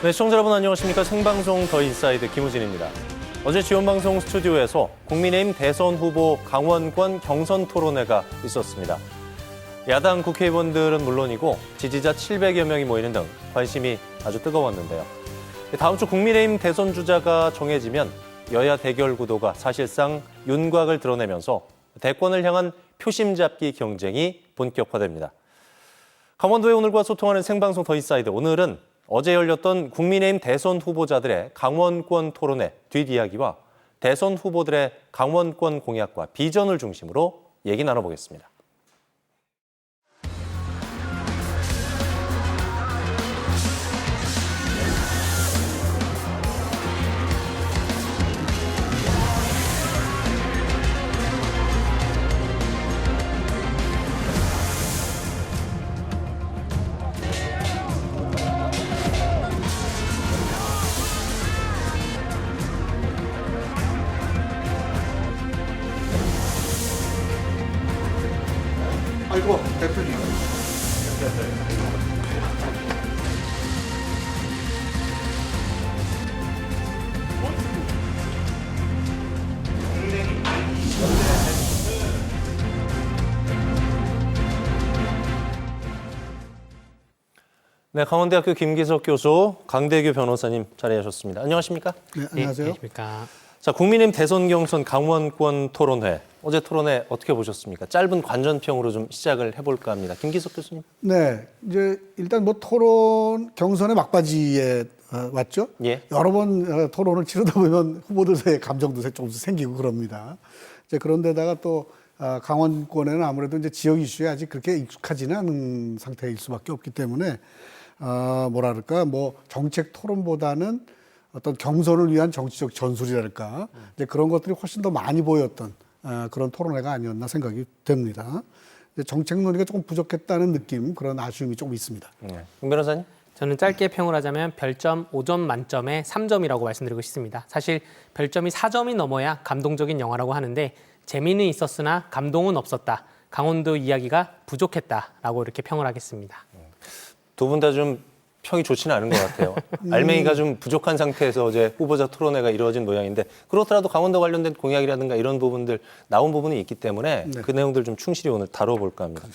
네, 시청자 여러분 안녕하십니까. 생방송 더 인사이드 김우진입니다. 어제 지원방송 스튜디오에서 국민의힘 대선 후보 강원권 경선 토론회가 있었습니다. 야당 국회의원들은 물론이고 지지자 700여 명이 모이는 등 관심이 아주 뜨거웠는데요. 다음 주 국민의힘 대선 주자가 정해지면 여야 대결 구도가 사실상 윤곽을 드러내면서 대권을 향한 표심 잡기 경쟁이 본격화됩니다. 강원도의 오늘과 소통하는 생방송 더 인사이드. 오늘은 어제 열렸던 국민의힘 대선 후보자들의 강원권 토론회 뒷이야기와 대선 후보들의 강원권 공약과 비전을 중심으로 얘기 나눠보겠습니다. 아이고, 대표님. 네, 강원대학교 김기석 교수, 강대규 변호사님 자리하셨습니다. 안녕하십니까? 네, 안녕하세요. 안녕하십니까. 자, 국민의힘 대선 경선 강원권 토론회. 어제 토론회 어떻게 보셨습니까? 짧은 관전평으로 좀 시작을 해볼까 합니다. 김기석 교수님. 네, 이제 일단 뭐 토론 경선의 막바지에 왔죠. 예. 여러 번 토론을 치르다 보면 후보들 사이에 감정도 조금씩 생기고 그럽니다. 이제 그런데다가 또 강원권에는 아무래도 이제 지역 이슈에 아직 그렇게 익숙하지는 않은 상태일 수밖에 없기 때문에 뭐랄까 뭐 정책 토론보다는 어떤 경선을 위한 정치적 전술이랄까 이제 그런 것들이 훨씬 더 많이 보였던 그런 토론회가 아니었나 생각이 됩니다. 정책 논의가 조금 부족했다는 느낌, 그런 아쉬움이 조금 있습니다. 네. 김 변호사님. 저는 짧게 평을 하자면 별점 5점 만점에 3점이라고 말씀드리고 싶습니다. 사실 별점이 4점이 넘어야 감동적인 영화라고 하는데 재미는 있었으나 감동은 없었다. 강원도 이야기가 부족했다라고 이렇게 평을 하겠습니다. 두 분 다 좀 평이 좋지는 않은 것 같아요. 알맹이가 좀 부족한 상태에서 어제 후보자 토론회가 이루어진 모양인데 그렇더라도 강원도 관련된 공약이라든가 이런 부분들 나온 부분이 있기 때문에 네. 그 내용들 좀 충실히 오늘 다뤄볼까 합니다.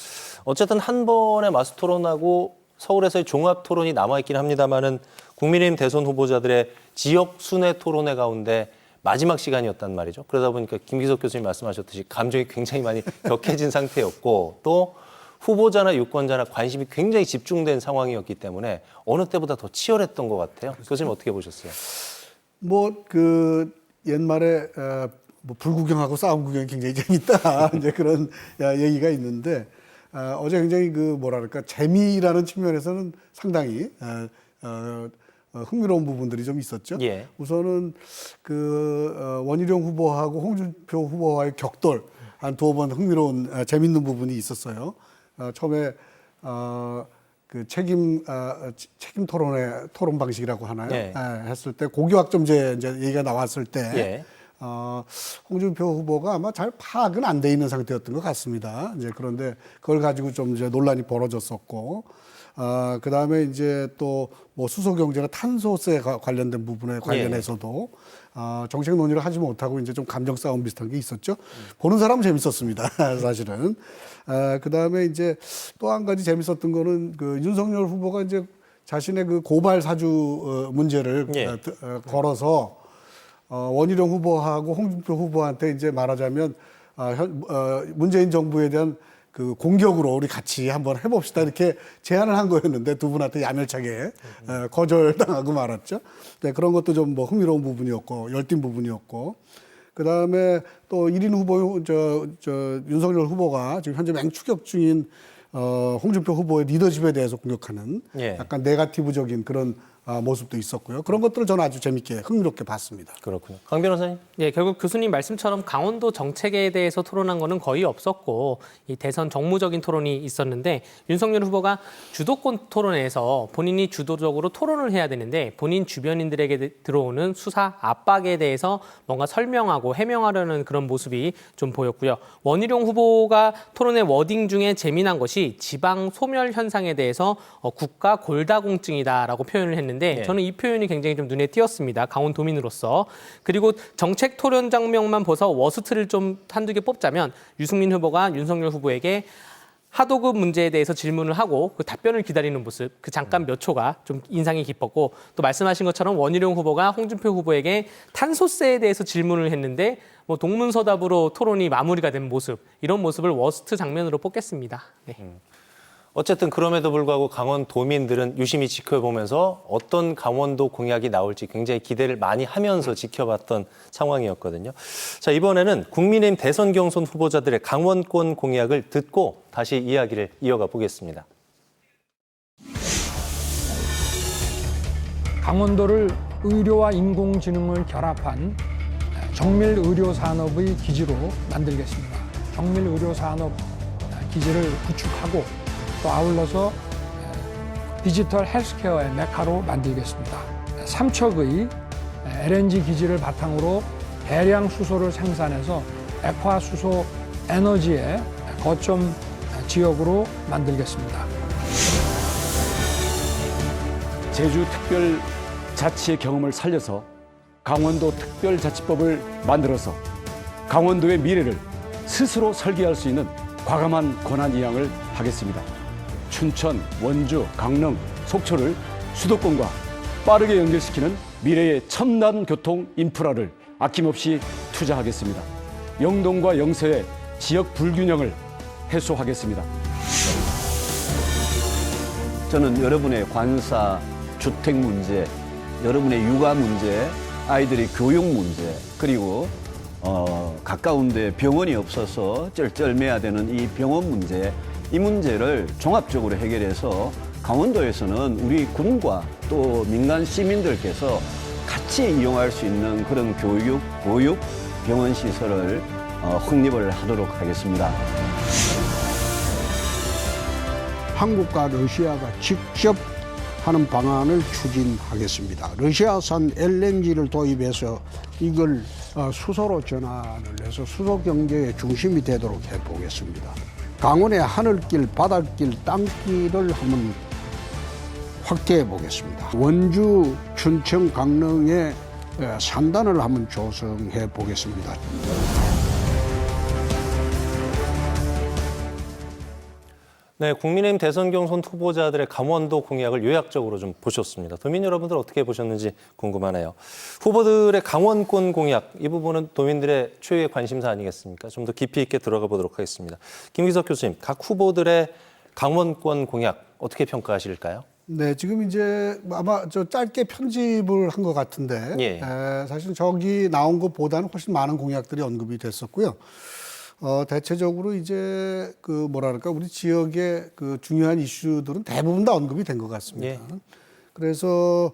어쨌든 한 번의 마스 토론하고 서울에서의 종합 토론이 남아있긴 합니다만은 국민의힘 대선 후보자들의 지역 순회 토론회 가운데 마지막 시간이었단 말이죠. 그러다 보니까 김기석 교수님 말씀하셨듯이 감정이 굉장히 많이 격해진 상태였고 또 후보자나 유권자나 관심이 굉장히 집중된 상황이었기 때문에 어느 때보다 더 치열했던 것 같아요. 교수님 어떻게 보셨어요? 뭐 그 옛말에 뭐 불구경하고 싸움 구경이 굉장히 재밌다 이제 그런 얘기가 있는데 어제 굉장히 그 뭐랄까 재미라는 측면에서는 상당히 흥미로운 부분들이 좀 있었죠. 예. 우선은 그 원희룡 후보하고 홍준표 후보와의 격돌 한 두어 번 흥미로운 재밌는 부분이 있었어요. 처음에 그 책임 토론 방식이라고 하나요? 네. 했을 때 고교학점제 이제 얘기가 나왔을 때 예. 홍준표 후보가 아마 잘 파악은 안 돼 있는 상태였던 것 같습니다. 이제 그런데 그걸 가지고 좀 이제 논란이 벌어졌었고, 그 다음에 이제 또 뭐 수소경제나 탄소세 관련된 부분에 관련해서도 정책 논의를 하지 못하고 이제 좀 감정 싸움 비슷한 게 있었죠. 보는 사람은 재밌었습니다. 사실은. 그 다음에 이제 또 한 가지 재밌었던 거는 그 윤석열 후보가 이제 자신의 그 고발 사주 문제를 예. 걸어서 원희룡 후보하고 홍준표 후보한테 이제 말하자면 문재인 정부에 대한 그 공격으로 우리 같이 한번 해봅시다 이렇게 제안을 한 거였는데 두 분한테 야멸차게 거절당하고 말았죠. 네, 그런 것도 좀 뭐 흥미로운 부분이었고 열띤 부분이었고 그 다음에 또 1인 후보 윤석열 후보가 지금 현재 맹추격 중인 홍준표 후보의 리더십에 대해서 공격하는 예. 약간 네거티브적인 그런 모습도 있었고요. 그런 것들을 저는 아주 재밌게 흥미롭게 봤습니다. 그렇군요. 강 변호사님. 예, 결국 교수님 말씀처럼 강원도 정책에 대해서 토론한 거는 거의 없었고 이 대선 정무적인 토론이 있었는데 윤석열 후보가 주도권 토론에서 본인이 주도적으로 토론을 해야 되는데 본인 주변인들에게 들어오는 수사 압박에 대해서 뭔가 설명하고 해명하려는 그런 모습이 좀 보였고요. 원희룡 후보가 토론의 워딩 중에 재미난 것이 지방 소멸 현상에 대해서 국가 골다공증이다라고 표현을 했는데 했는데 예. 저는 이 표현이 굉장히 좀 눈에 띄었습니다. 강원도민으로서. 그리고 정책 토론 장면만 봐서 워스트를 좀 한두 개 뽑자면 유승민 후보가 윤석열 후보에게 하도급 문제에 대해서 질문을 하고 그 답변을 기다리는 모습, 그 잠깐 몇 초가 좀 인상이 깊었고 또 말씀하신 것처럼 원희룡 후보가 홍준표 후보에게 탄소세에 대해서 질문을 했는데 뭐 동문서답으로 토론이 마무리가 된 모습, 이런 모습을 워스트 장면으로 뽑겠습니다. 네. 어쨌든 그럼에도 불구하고 강원도민들은 유심히 지켜보면서 어떤 강원도 공약이 나올지 굉장히 기대를 많이 하면서 지켜봤던 상황이었거든요. 자, 이번에는 국민의힘 대선 경선 후보자들의 강원권 공약을 듣고 다시 이야기를 이어가 보겠습니다. 강원도를 의료와 인공지능을 결합한 정밀 의료 산업의 기지로 만들겠습니다. 정밀 의료 산업 기지를 구축하고 또 아울러서 디지털 헬스케어의 메카로 만들겠습니다. 삼척의 LNG 기지를 바탕으로 대량 수소를 생산해서 액화 수소 에너지의 거점 지역으로 만들겠습니다. 제주특별자치의 경험을 살려서 강원도 특별자치법을 만들어서 강원도의 미래를 스스로 설계할 수 있는 과감한 권한이양을 하겠습니다. 춘천, 원주, 강릉, 속초를 수도권과 빠르게 연결시키는 미래의 첨단 교통 인프라를 아낌없이 투자하겠습니다. 영동과 영서의 지역 불균형을 해소하겠습니다. 저는 여러분의 관사, 주택 문제, 여러분의 육아 문제, 아이들의 교육 문제, 그리고 가까운 데 병원이 없어서 쩔쩔매야 되는 이 병원 문제, 이 문제를 종합적으로 해결해서 강원도에서는 우리 군과 또 민간 시민들께서 같이 이용할 수 있는 그런 교육, 보육, 병원 시설을 확립을 하도록 하겠습니다. 한국과 러시아가 직접 하는 방안을 추진하겠습니다. 러시아산 LNG를 도입해서 이걸 수소로 전환을 해서 수소 경제의 중심이 되도록 해보겠습니다. 강원의 하늘길, 바닷길, 땅길을 한번 확대해 보겠습니다. 원주, 춘천, 강릉의 산단을 한번 조성해 보겠습니다. 네, 국민의힘 대선 경선 후보자들의 강원도 공약을 요약적으로 좀 보셨습니다. 도민 여러분들 어떻게 보셨는지 궁금하네요. 후보들의 강원권 공약, 이 부분은 도민들의 최후의 관심사 아니겠습니까? 좀 더 깊이 있게 들어가 보도록 하겠습니다. 김기석 교수님, 각 후보들의 강원권 공약 어떻게 평가하실까요? 네, 지금 이제 아마 저 짧게 편집을 한 것 같은데 예. 사실 저기 나온 것보다는 훨씬 많은 공약들이 언급이 됐었고요. 대체적으로 이제 그 뭐랄까 우리 지역의 그 중요한 이슈들은 대부분 다 언급이 된 것 같습니다. 예. 그래서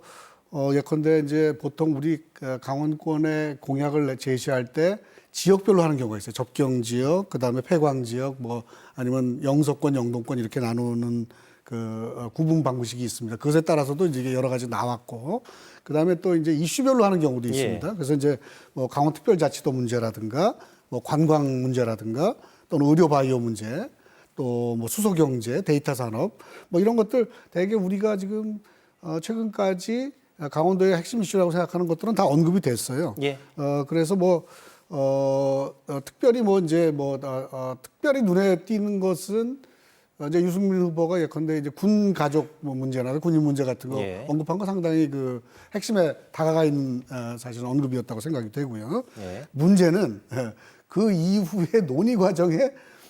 예컨대 이제 보통 우리 강원권의 공약을 제시할 때 지역별로 하는 경우가 있어요. 접경 지역, 그다음에 폐광 지역, 뭐 아니면 영서권, 영동권 이렇게 나누는 그 구분 방식이 있습니다. 그것에 따라서도 이제 여러 가지 나왔고, 그다음에 또 이제 이슈별로 하는 경우도 있습니다. 예. 그래서 이제 뭐 강원특별자치도 문제라든가, 뭐 관광 문제라든가, 또는 의료 바이오 문제, 또 뭐 수소 경제, 데이터 산업, 뭐 이런 것들 되게 우리가 지금 최근까지 강원도의 핵심 이슈라고 생각하는 것들은 다 언급이 됐어요. 예. 그래서 뭐 특별히 뭐 이제 뭐 특별히 눈에 띄는 것은 이제 유승민 후보가 예컨대 이제 군 가족 뭐 문제나 군인 문제 같은 거 예. 언급한 거 상당히 그 핵심에 다가가 있는 사실 언급이었다고 생각이 되고요. 예. 문제는 그 이후의 논의 과정에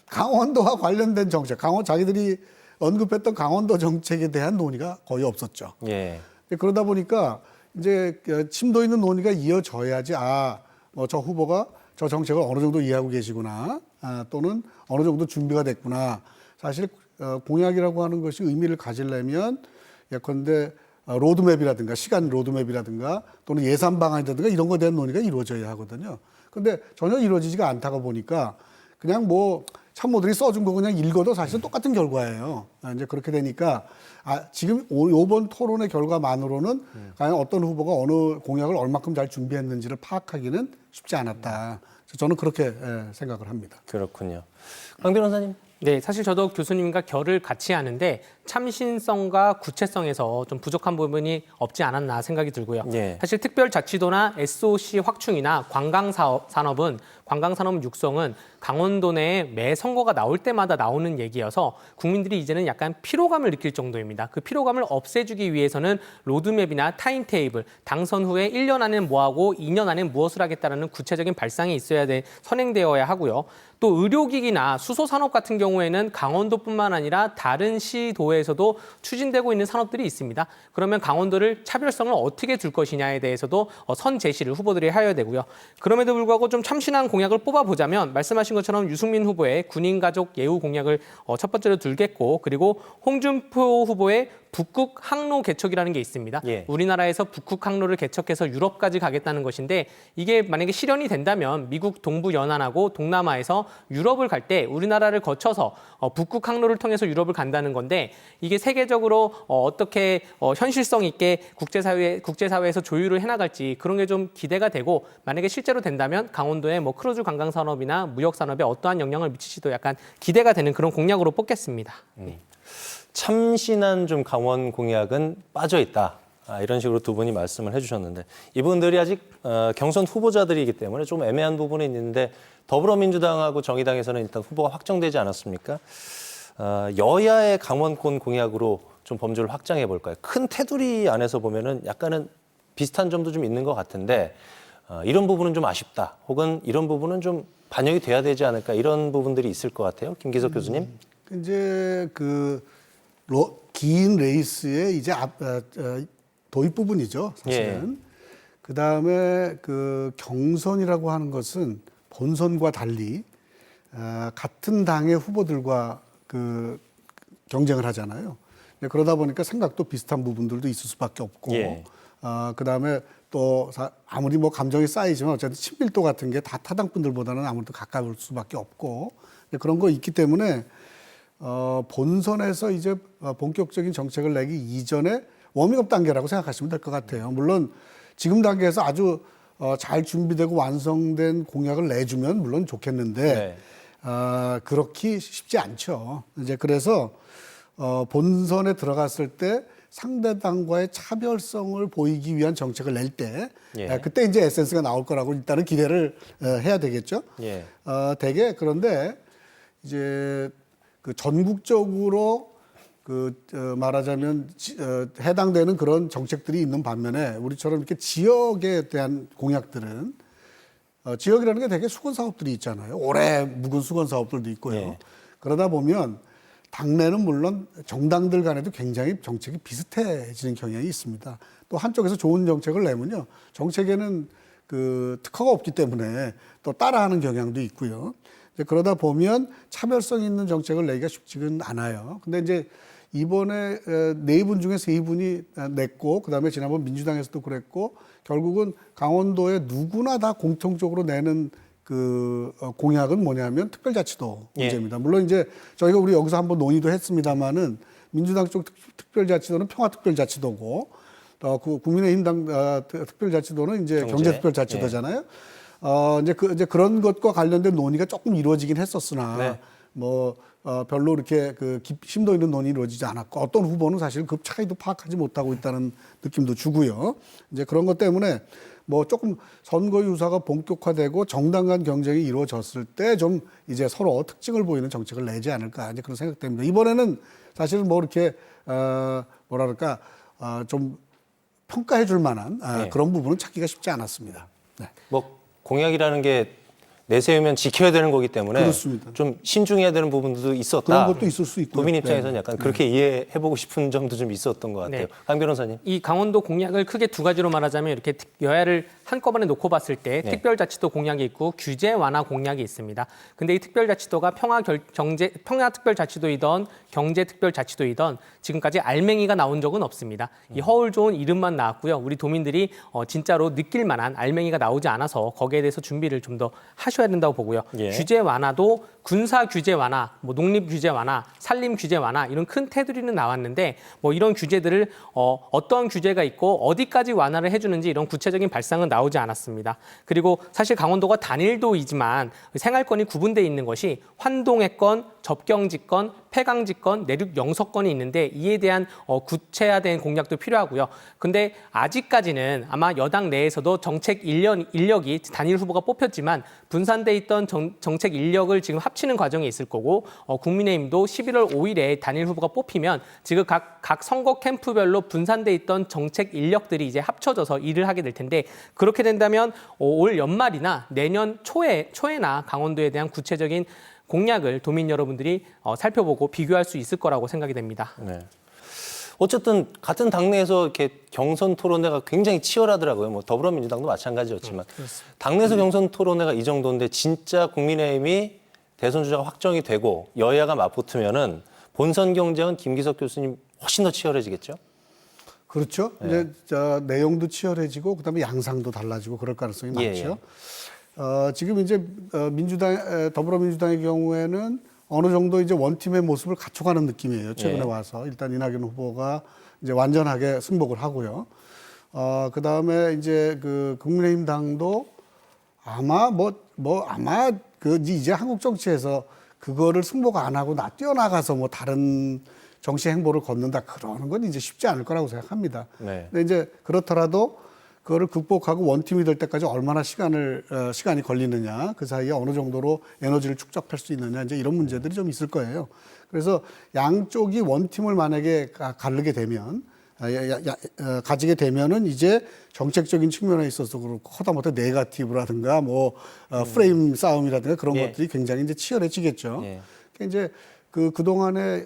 강원도와 관련된 정책, 자기들이 언급했던 강원도 정책에 대한 논의가 거의 없었죠. 예. 그러다 보니까 이제 심도 있는 논의가 이어져야지 저 후보가 저 정책을 어느 정도 이해하고 계시구나, 또는 어느 정도 준비가 됐구나. 사실 공약이라고 하는 것이 의미를 가지려면 예컨대 로드맵이라든가 시간 로드맵이라든가 또는 예산 방안이라든가 이런 거에 대한 논의가 이루어져야 하거든요. 근데 전혀 이루어지지가 않다가 보니까 그냥 뭐 참모들이 써준 거 그냥 읽어도 사실은 똑같은 결과예요. 이제 그렇게 되니까 지금 이번 토론의 결과만으로는 과연 어떤 후보가 어느 공약을 얼마큼 잘 준비했는지를 파악하기는 쉽지 않았다. 저는 그렇게 생각을 합니다. 그렇군요. 강 변호사님. 네, 사실 저도 교수님과 결을 같이 하는데 참신성과 구체성에서 좀 부족한 부분이 없지 않았나 생각이 들고요. 예. 사실 특별자치도나 SOC 확충이나 관광산업은 육성은 강원도 내에 매 선거가 나올 때마다 나오는 얘기여서 국민들이 이제는 약간 피로감을 느낄 정도입니다. 그 피로감을 없애주기 위해서는 로드맵이나 타임테이블, 당선 후에 1년 안에 뭐하고 2년 안에 무엇을 하겠다는 구체적인 발상이 선행되어야 하고요. 또 의료기기나 수소산업 같은 경우에는 강원도뿐만 아니라 다른 시도에서도 추진되고 있는 산업들이 있습니다. 그러면 강원도를 차별성을 어떻게 둘 것이냐에 대해서도 선 제시를 후보들이 해야 되고요. 그럼에도 불구하고 좀 참신한 공약을 뽑아보자면 말씀하신 것처럼 유승민 후보의 군인가족 예우 공약을 첫 번째로 들겠고, 그리고 홍준표 후보의 북극 항로 개척이라는 게 있습니다. 예. 우리나라에서 북극 항로를 개척해서 유럽까지 가겠다는 것인데, 이게 만약에 실현이 된다면 미국 동부 연안하고 동남아에서 유럽을 갈 때 우리나라를 거쳐서 북극 항로를 통해서 유럽을 간다는 건데, 이게 세계적으로 어떻게 현실성 있게 국제사회에서 조율을 해나갈지 그런 게 좀 기대가 되고, 만약에 실제로 된다면 강원도의 뭐 크루즈 관광 산업이나 무역 산업에 어떠한 영향을 미칠지도 약간 기대가 되는 그런 공약으로 뽑겠습니다. 참신한 좀 강원 공약은 빠져 있다. 이런 식으로 두 분이 말씀을 해주셨는데, 이분들이 아직 경선 후보자들이기 때문에 좀 애매한 부분이 있는데, 더불어민주당하고 정의당에서는 일단 후보가 확정되지 않았습니까? 여야의 강원권 공약으로 좀 범주를 확장해 볼까요? 큰 테두리 안에서 보면은 약간은 비슷한 점도 좀 있는 것 같은데, 이런 부분은 좀 아쉽다, 혹은 이런 부분은 좀 반영이 돼야 되지 않을까, 이런 부분들이 있을 것 같아요. 김기석 교수님. 이제 긴 레이스의 이제 도입 부분이죠, 사실은. 그 다음에 그 경선이라고 하는 것은 본선과 달리 같은 당의 후보들과 그 경쟁을 하잖아요. 그러다 보니까 생각도 비슷한 부분들도 있을 수밖에 없고, 예. 그 다음에 또 아무리 뭐 감정이 쌓이지만 어쨌든 친밀도 같은 게 다 타당 분들보다는 아무래도 가까울 수밖에 없고, 그런 거 있기 때문에 본선에서 이제 본격적인 정책을 내기 이전에 워밍업 단계라고 생각하시면 될 것 같아요. 물론 지금 단계에서 아주 잘 준비되고 완성된 공약을 내주면 물론 좋겠는데, 그렇게 쉽지 않죠. 이제 그래서 본선에 들어갔을 때 상대당과의 차별성을 보이기 위한 정책을 낼 때, 그때 이제 에센스가 나올 거라고 일단은 기대를 해야 되겠죠. 되게 그런데 이제 그 전국적으로 말하자면 해당되는 그런 정책들이 있는 반면에, 우리처럼 이렇게 지역에 대한 공약들은 지역이라는 게 되게 수건 사업들이 있잖아요. 오래 묵은 수건 사업들도 있고요. 그러다 보면 당내는 물론 정당들 간에도 굉장히 정책이 비슷해지는 경향이 있습니다. 또 한쪽에서 좋은 정책을 내면요, 정책에는 그 특허가 없기 때문에 또 따라하는 경향도 있고요. 그러다 보면 차별성 있는 정책을 내기가 쉽지는 않아요. 근데 이제 이번에 네 분 중에 세 분이 냈고, 그다음에 지난번 민주당에서도 그랬고, 결국은 강원도에 누구나 다 공통적으로 내는 그 공약은 뭐냐면 특별자치도 문제입니다. 물론 이제 저희가 우리 여기서 한번 논의도 했습니다만은, 민주당 쪽 특별자치도는 평화특별자치도고, 그 국민의힘 당 특별자치도는 이제 경제특별자치도잖아요. 이제 그런 것과 관련된 논의가 조금 이루어지긴 했었으나, 별로 이렇게 심도 있는 논의가 이루어지지 않았고, 어떤 후보는 사실 그 차이도 파악하지 못하고 있다는 느낌도 주고요. 이제 그런 것 때문에 뭐 조금 선거 유사가 본격화되고 정당 간 경쟁이 이루어졌을 때 좀 이제 서로 특징을 보이는 정책을 내지 않을까, 이제 그런 생각됩니다. 이번에는 사실은 뭐 이렇게 뭐랄까 좀 평가해 줄 만한 그런 부분은 찾기가 쉽지 않았습니다. 네. 뭐 공약이라는 게 내세우면 지켜야 되는 거기 때문에 그렇습니다. 좀 신중해야 되는 부분도 있었다. 그런 것도 있을 수 있고요. 도민 입장에서는 약간 그렇게 이해해보고 싶은 점도 좀 있었던 것 같아요. 강 변호사님. 이 강원도 공약을 크게 두 가지로 말하자면, 이렇게 여야를 한꺼번에 놓고 봤을 때 특별자치도 공약이 있고 규제 완화 공약이 있습니다. 근데 이 특별자치도가 평화특별자치도이던 경제특별자치도이던 지금까지 알맹이가 나온 적은 없습니다. 이 허울 좋은 이름만 나왔고요. 우리 도민들이 진짜로 느낄 만한 알맹이가 나오지 않아서 거기에 대해서 준비를 좀 더 하셔야 합쳐야 된다고 보고요. 예. 규제 완화도 군사 규제 완화, 뭐 농립 규제 완화, 산림 규제 완화 이런 큰 테두리는 나왔는데 뭐 이런 규제들을 어떤 규제가 있고 어디까지 완화를 해주는지 이런 구체적인 발상은 나오지 않았습니다. 그리고 사실 강원도가 단일도이지만 생활권이 구분되어 있는 것이 환동해권, 접경지권, 폐강지권, 내륙 영서권이 있는데 이에 대한 구체화된 공약도 필요하고요. 근데 아직까지는 아마 여당 내에서도 정책 인력이 단일 후보가 뽑혔지만 분산돼 있던 정책 인력을 지금 합치는 과정이 있을 거고 국민의힘도 11월 5일에 단일 후보가 뽑히면 지금 각 선거 캠프별로 분산돼 있던 정책 인력들이 이제 합쳐져서 일을 하게 될 텐데 그렇게 된다면 올 연말이나 내년 초에나 강원도에 대한 구체적인 공약을 도민 여러분들이 살펴보고 비교할 수 있을 거라고 생각이 됩니다. 네. 어쨌든 같은 당내에서 이렇게 경선 토론회가 굉장히 치열하더라고요. 뭐 더불어민주당도 마찬가지였지만 당내에서 경선 토론회가 이 정도인데 진짜 국민의힘이 대선 주자가 확정이 되고 여야가 맞붙으면은 본선 경쟁은 김기석 교수님 훨씬 더 치열해지겠죠? 그렇죠. 이제 내용도 치열해지고 그다음에 양상도 달라지고 그럴 가능성이 많죠. 지금 이제 더불어민주당의 경우에는 어느 정도 이제 원팀의 모습을 갖춰가는 느낌이에요. 최근에 와서 일단 이낙연 후보가 이제 완전하게 승복을 하고요. 그다음에 이제 그 국민의힘 당도 아마 아마 이제 한국 정치에서 그거를 승복 안 하고 뛰어나가서 뭐 다른 정치 행보를 걷는다 그러는 건 이제 쉽지 않을 거라고 생각합니다. 네. 근데 이제 그렇더라도 그거를 극복하고 원팀이 될 때까지 얼마나 시간이 걸리느냐, 그 사이에 어느 정도로 에너지를 축적할 수 있느냐, 이제 이런 문제들이 좀 있을 거예요. 그래서 양쪽이 원팀을 만약에 가지게 되면은 이제 정책적인 측면에 있어서 그렇고 하다못해 네거티브라든가 프레임 싸움이라든가 그런 것들이 굉장히 이제 치열해지겠죠. 그러니까 이제 그동안에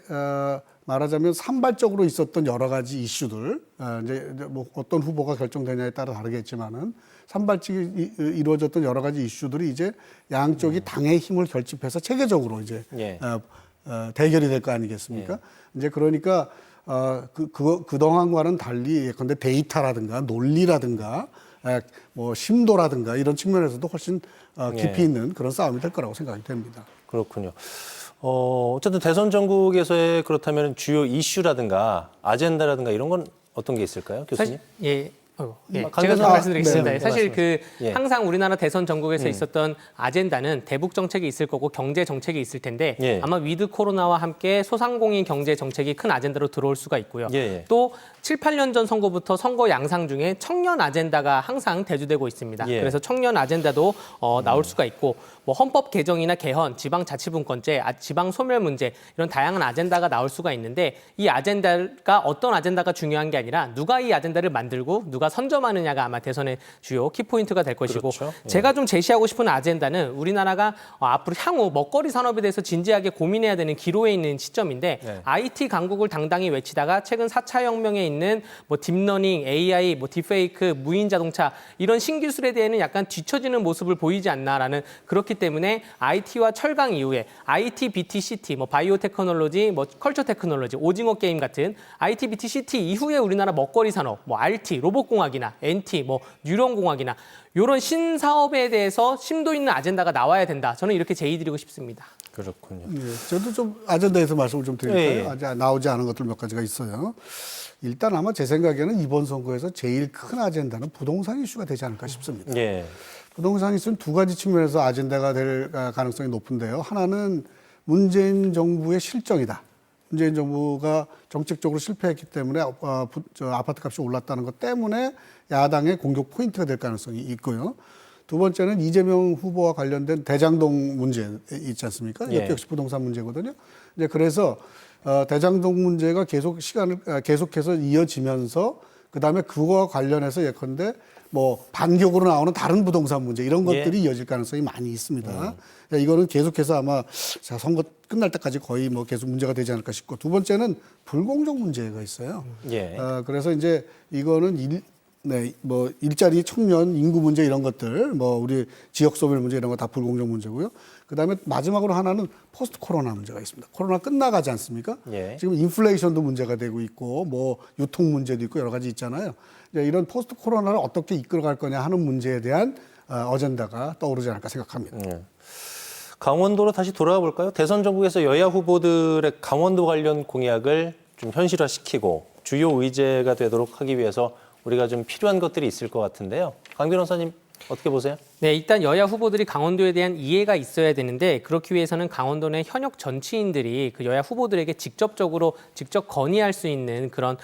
말하자면 산발적으로 있었던 여러 가지 이슈들, 이제 뭐 어떤 후보가 결정되냐에 따라 다르겠지만은 산발적이 이루어졌던 여러 가지 이슈들이 이제 양쪽이 당의 힘을 결집해서 체계적으로 이제 대결이 될 거 아니겠습니까? 이제 그러니까 그동안과는 달리 예컨대 데이터라든가 논리라든가 뭐 심도라든가 이런 측면에서도 훨씬 깊이 있는 그런 싸움이 될 거라고 생각이 됩니다. 그렇군요. 어쨌든 대선 전국에서의 그렇다면 주요 이슈라든가 아젠다라든가 이런 건 어떤 게 있을까요, 교수님? 제가 좀 말씀드리겠습니다. 네, 사실 항상 우리나라 대선 전국에서 있었던 아젠다는 대북 정책이 있을 거고 경제 정책이 있을 텐데 아마 위드 코로나와 함께 소상공인 경제 정책이 큰 아젠다로 들어올 수가 있고요. 또 7, 8년 전 선거부터 선거 양상 중에 청년 아젠다가 항상 대두되고 있습니다. 그래서 청년 아젠다도 나올 수가 있고 뭐 헌법 개정이나 개헌, 지방자치분권제, 지방 소멸 문제 이런 다양한 아젠다가 나올 수가 있는데 이 아젠다가 어떤 아젠다가 중요한 게 아니라 누가 이 아젠다를 만들고 누가 선점하느냐가 아마 대선의 주요 키포인트가 될 것이고 제가 좀 제시하고 싶은 아젠다는 우리나라가 앞으로 향후 먹거리 산업에 대해서 진지하게 고민해야 되는 기로에 있는 시점인데 IT 강국을 당당히 외치다가 최근 4차 혁명에 있는 뭐 딥러닝, AI, 뭐 딥페이크, 무인 자동차 이런 신기술에 대해서는 약간 뒤처지는 모습을 보이지 않나라는 그렇기 때문에 IT와 철강 이후에 IT, BT, CT, 뭐 바이오 테크놀로지, 뭐 컬처 테크놀로지, 오징어 게임 같은 IT, BT, CT 이후에 우리나라 먹거리 산업, 뭐 RT, 로봇공학이나 NT, 뭐 뉴런공학이나 이런 신사업에 대해서 심도 있는 아젠다가 나와야 된다. 저는 이렇게 제의드리고 싶습니다. 그렇군요. 저도 좀 아젠다에서 말씀을 좀 드릴까요? 아직 나오지 않은 것들 몇 가지가 있어요. 일단 아마 제 생각에는 이번 선거에서 제일 큰 아젠다는 부동산 이슈가 되지 않을까 싶습니다. 부동산 이슈는 두 가지 측면에서 아젠다가 될 가능성이 높은데요. 하나는 문재인 정부의 실정이다. 문재인 정부가 정책적으로 실패했기 때문에 아파트 값이 올랐다는 것 때문에 야당의 공격 포인트가 될 가능성이 있고요. 두 번째는 이재명 후보와 관련된 대장동 문제 있지 않습니까? 이것도 역시 부동산 문제거든요. 이제 그래서 대장동 문제가 계속해서 이어지면서 그다음에 그거와 관련해서 예컨대 뭐 반격으로 나오는 다른 부동산 문제 이런 것들이 이어질 가능성이 많이 있습니다. 이거는 계속해서 아마 선거 끝날 때까지 거의 뭐 계속 문제가 되지 않을까 싶고 두 번째는 불공정 문제가 있어요. 그래서 이제 이거는 뭐 일자리 청년 인구 문제 이런 것들 뭐 우리 지역 소멸 문제 이런 거 다 불공정 문제고요. 그다음에 마지막으로 하나는 포스트 코로나 문제가 있습니다. 코로나 끝나가지 않습니까? 지금 인플레이션도 문제가 되고 있고 뭐 유통 문제도 있고 여러 가지 있잖아요. 이런 포스트 코로나를 어떻게 이끌어갈 거냐 하는 문제에 대한 어젠다가 떠오르지 않을까 생각합니다. 강원도로 다시 돌아가 볼까요? 대선 전국에서 여야 후보들의 강원도 관련 공약을 좀 현실화시키고 주요 의제가 되도록 하기 위해서 우리가 좀 필요한 것들이 있을 것 같은데요. 강 변호사님 어떻게 보세요? 네, 일단 여야 후보들이 강원도에 대한 이해가 있어야 되는데 그렇기 위해서는 강원도 내 현역 정치인들이 그 여야 후보들에게 직접 건의할 수 있는 그런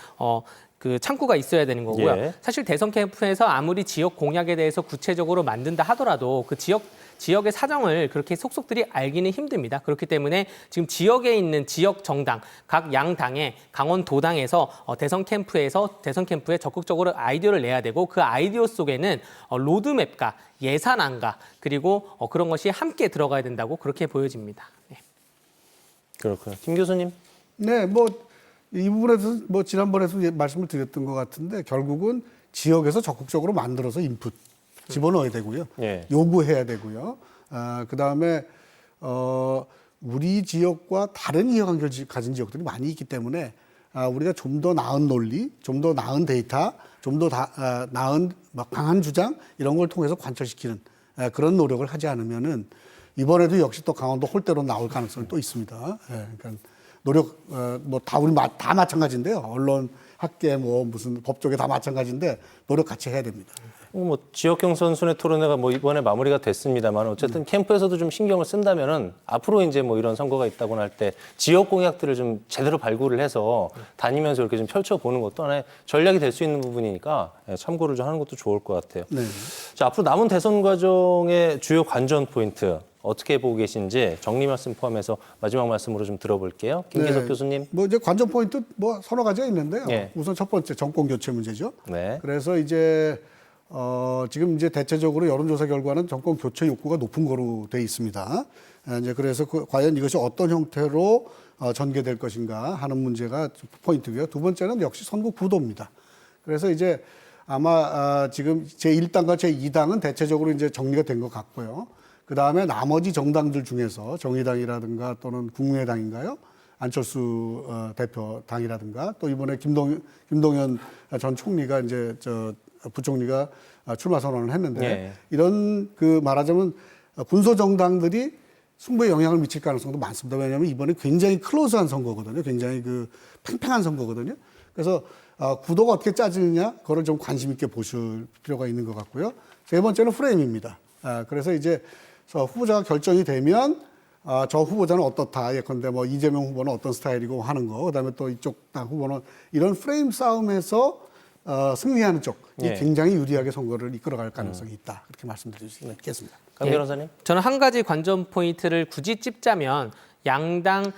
그 창구가 있어야 되는 거고요. 예. 사실 대선 캠프에서 아무리 지역 공약에 대해서 구체적으로 만든다 하더라도 그 지역의 사정을 그렇게 속속들이 알기는 힘듭니다. 그렇기 때문에 지금 지역에 있는 지역 정당, 각 양당의 강원도당에서 대선 캠프에 적극적으로 아이디어를 내야 되고 그 아이디어 속에는 로드맵과 예산안과 그리고 그런 것이 함께 들어가야 된다고 그렇게 보여집니다. 네. 그렇군요. 김 교수님. 네, 이 부분에서 지난번에도 말씀을 드렸던 것 같은데 결국은 지역에서 적극적으로 만들어서 인풋 집어넣어야 되고요. 예. 요구해야 되고요. 그다음에 우리 지역과 다른 이해관계를 가진 지역들이 많이 있기 때문에 우리가 좀 더 나은 논리, 좀 더 나은 데이터, 좀 더 나은 강한 주장 이런 걸 통해서 관철시키는 그런 노력을 하지 않으면은 이번에도 역시 또 강원도 홀대로 나올 가능성이 또 있습니다. 그러니까 노력 우리 다 마찬가지인데요. 언론, 학계, 무슨 법조계 다 마찬가지인데 노력 같이 해야 됩니다. 지역 경선 순회 토론회가 이번에 마무리가 됐습니다만 어쨌든 캠프에서도 좀 신경을 쓴다면은 앞으로 이제 이런 선거가 있다고나 할 때 지역 공약들을 좀 제대로 발굴을 해서 다니면서 이렇게 좀 펼쳐보는 것도 하나의 전략이 될 수 있는 부분이니까 참고를 좀 하는 것도 좋을 것 같아요. 네. 자, 앞으로 남은 대선 과정의 주요 관전 포인트 어떻게 보고 계신지 정리 말씀 포함해서 마지막 말씀으로 좀 들어볼게요. 김기석 교수님. 이제 관전 포인트 서너 가지가 있는데요. 예. 우선 첫 번째 정권 교체 문제죠. 네. 그래서 이제 지금 이제 대체적으로 여론조사 결과는 정권 교체 욕구가 높은 거로 돼 있습니다. 이제 그래서 과연 이것이 어떤 형태로 전개될 것인가 하는 문제가 포인트고요. 두 번째는 역시 선거 구도입니다. 그래서 이제 아마 지금 제1당과 제2당은 대체적으로 이제 정리가 된 것 같고요. 그 다음에 나머지 정당들 중에서 정의당이라든가 또는 국민의당인가요? 안철수 대표 당이라든가 또 이번에 김동연 전 총리가 이제 부총리가 출마 선언을 했는데 네. 이런 말하자면 군소 정당들이 승부에 영향을 미칠 가능성도 많습니다. 왜냐하면 이번에 굉장히 클로즈한 선거거든요. 굉장히 팽팽한 선거거든요. 그래서 구도가 어떻게 짜지느냐, 그걸 좀 관심 있게 보실 필요가 있는 것 같고요. 세 번째는 프레임입니다. 그래서 이제 후보자가 결정이 되면 저 후보자는 어떻다. 예컨대 이재명 후보는 어떤 스타일이고 하는 거. 그다음에 또 이쪽 당 후보는 이런 프레임 싸움에서 승리하는 쪽이 예. 굉장히 유리하게 선거를 이끌어갈 가능성이 있다. 그렇게 말씀드릴 수 있겠습니다. 강 변호사님. 저는 한 가지 관전 포인트를 굳이 찝자면 양당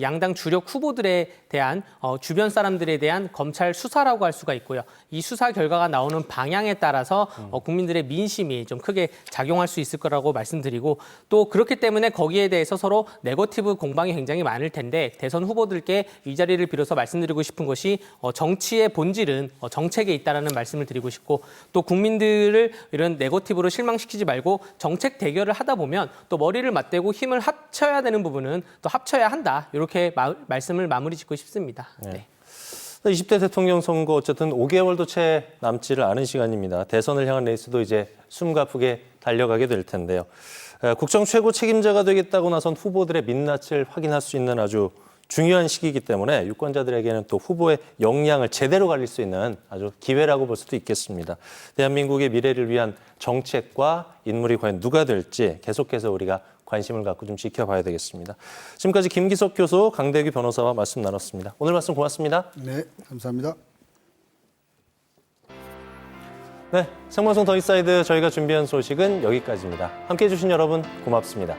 양당 주력 후보들에 대한 주변 사람들에 대한 검찰 수사라고 할 수가 있고요. 이 수사 결과가 나오는 방향에 따라서 국민들의 민심이 좀 크게 작용할 수 있을 거라고 말씀드리고 또 그렇기 때문에 거기에 대해서 서로 네거티브 공방이 굉장히 많을 텐데 대선 후보들께 이 자리를 빌어서 말씀드리고 싶은 것이 정치의 본질은 정책에 있다라는 말씀을 드리고 싶고 또 국민들을 이런 네거티브로 실망시키지 말고 정책 대결을 하다 보면 또 머리를 맞대고 힘을 합쳐야 되는 부분은 또 합쳐야 한다. 이렇게 말씀을 마무리 짓고 싶습니다. 네. 20대 대통령 선거 어쨌든 5개월도 채 남지를 않은 시간입니다. 대선을 향한 레이스도 이제 숨가쁘게 달려가게 될 텐데요. 국정 최고 책임자가 되겠다고 나선 후보들의 민낯을 확인할 수 있는 아주 중요한 시기이기 때문에 유권자들에게는 또 후보의 역량을 제대로 가릴 수 있는 아주 기회라고 볼 수도 있겠습니다. 대한민국의 미래를 위한 정책과 인물이 과연 누가 될지 계속해서 우리가 관심을 갖고 좀 지켜봐야 되겠습니다. 지금까지 김기석 교수, 강대규 변호사와 말씀 나눴습니다. 오늘 말씀 고맙습니다. 네, 감사합니다. 네, 생방송 더 인사이드 저희가 준비한 소식은 여기까지입니다. 함께해 주신 여러분 고맙습니다.